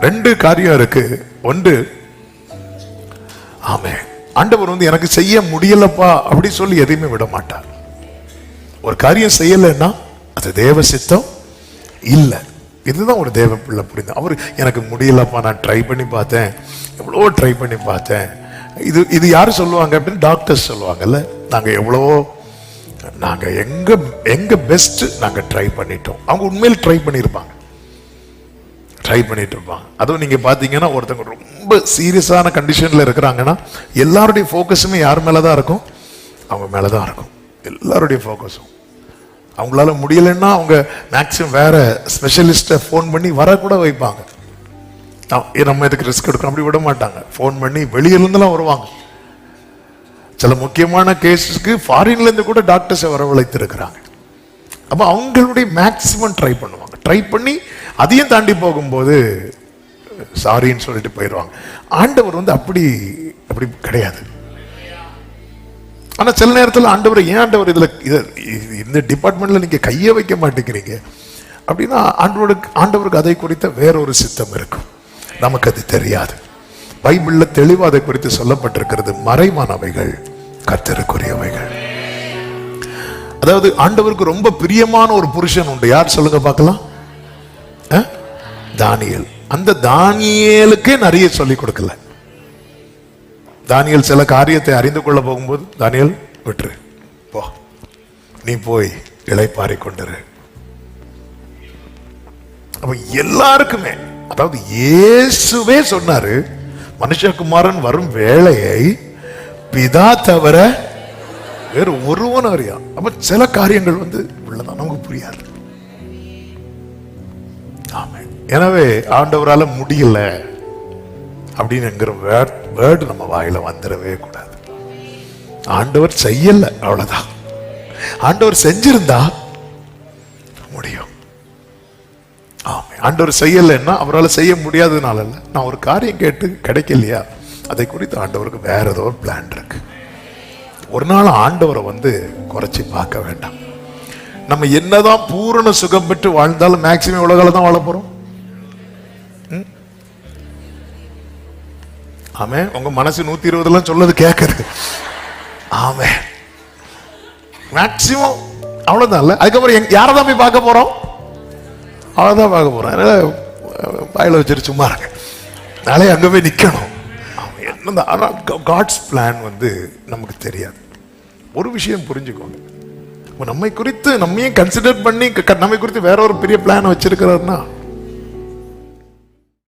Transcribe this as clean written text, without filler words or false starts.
ரெண்டு காரியம் இருக்கு. ஒன்று, ஆமே, ஆண்டவர் வந்து எனக்கு செய்ய முடியலப்பா அப்படி சொல்லி எதையுமே விட மாட்டார். ஒரு காரியம் செய்யலைன்னா அது தேவ சித்தம் இல்லை. இதுதான் ஒரு தேவ பிள்ளை புரிந்து. அவர் எனக்கு முடியலப்பா, நான் ட்ரை பண்ணி பார்த்தேன், எவ்வளோ ட்ரை பண்ணி பார்த்தேன். இது யாரு சொல்லுவாங்க அப்படின்னு டாக்டர்ஸ் சொல்லுவாங்கல்ல, நாங்கள் எவ்வளவோ, நாங்கள் எங்க பெஸ்ட் நாங்கள் ட்ரை பண்ணிட்டோம். அவங்க உண்மையில் ட்ரை பண்ணியிருப்பாங்க, ட்ரை பண்ணிட்டு இருப்பாங்க. அதுவும் நீங்க பாத்தீங்கன்னா ஒருத்தவங்க ரொம்ப சீரியஸான கண்டிஷன்ல இருக்கிறாங்கன்னா எல்லாருடைய ஃபோக்கஸுமே யார் மேலதான் இருக்கும்? அவங்க மேலதான் இருக்கும். எல்லாருடைய ஃபோக்கஸும். அவங்களால முடியலன்னா அவங்க மேக்சிமம் வேற ஸ்பெஷலிஸ்ட ஃபோன் பண்ணி வர கூட வைப்பாங்க. நம்ம இதுக்கு ரிஸ்க் எடுக்கணும் அப்படி விட மாட்டாங்க. ஃபோன் பண்ணி வெளியிலிருந்துலாம் வருவாங்க. சில முக்கியமான கேஸஸ்க்கு ஃபாரின்ல இருந்து கூட டாக்டர்ஸை வரவழைத்து இருக்கிறாங்க. அப்ப அவங்களுடைய மேக்சிமம் ட்ரை பண்ணுவாங்க. ட்ரை பண்ணி அதையும் தாண்டி போகும்போது சாரின்னு சொல்லிட்டு போயிடுவாங்க. ஆண்டவர் வந்து அப்படி கிடையாது. ஆனா சில நேரத்தில் ஆண்டவர், ஏன் ஆண்டவர் இதுல இந்த டிபார்ட்மெண்ட்ல நீங்க கையை வைக்க மாட்டேங்கிறீங்க அப்படின்னா ஆண்டவருக்கு அதை குறித்த வேறொரு சித்தம் இருக்கும். நமக்கு அது தெரியாது. பைபிள்ல தெளிவா அதை குறித்து சொல்லப்பட்டிருக்கிறது. மறைவானவைகள் கர்த்தருக்குரியவைகள். அதாவது ஆண்டவருக்கு ரொம்ப பிரியமான ஒரு புருஷன் உண்டு. யார் சொல்லுங்க பார்க்கலாம்? தானியேல். அந்த தானியேலுக்கே நிறைய சொல்லிக் கொடுக்கல. தானியேல் சில காரியத்தை அறிந்து கொள்ள போகும்போது, தானியேல் விட்டுரு போ, நீ போய் இளைப்பாறை கொண்டிரு. அப்ப எல்லாருக்குமே, அதாவது இயேசுவே சொன்னாரு, மனுஷகுமாரன் வரும் வேளையை பிதா தவிர வேறு ஒருவன் அறியா. அப்ப சில காரியங்கள் வந்து உள்ளதான் நமக்கு புரியாது. ஆமென். எனவே ஆண்டவரால முடியல அப்படின்னுங்கிற வேர்டு நம்ம வாயில வந்துடவே கூடாது. ஆண்டவர் செய்யல, அவ்வளவுதான். ஆண்டவர் செஞ்சிருந்தா முடியும். ஆமென். ஆண்டவர் செய்யலைன்னா அவரால் செய்ய முடியாததுனால இல்ல. நான் ஒரு காரியம் கேட்டு கிடைக்கலையா, அதை குறித்து ஆண்டவருக்கு வேற ஏதோ ஒரு பிளான் இருக்கு. ஒரு நாள் ஆண்டவரை வந்து குறைச்சி பார்க்க வேண்டாம். நம்ம என்னதான் பூரண சுகம் பெற்று வாழ்ந்தாலும் மேக்சிமம் உலகால தான் வாழ போறோம். ஆமே, உங்க மனசு 120 சொல்லது கேக்குது. ஆமே, மேக்சிமம் அவ்வளவுதான் இல்ல. அதுக்கப்புறம் யாரதான் போய் பார்க்க போறோம்? அவ்வளவுதான் பார்க்க போறோம். அதனால வாயில வச்சிரு சும்மா இருக்க, நாளே அங்க போய் நிக்கணும். காட்ஸ் பிளான் வந்து நமக்கு தெரியாது. ஒரு விஷயம் புரிஞ்சுக்கோங்க, நம்மை குறித்து நம்மையும் கன்சிடர் பண்ணி நம்மை குறித்து வேற ஒரு பெரிய பிளான் வச்சிருக்கிறாருன்னா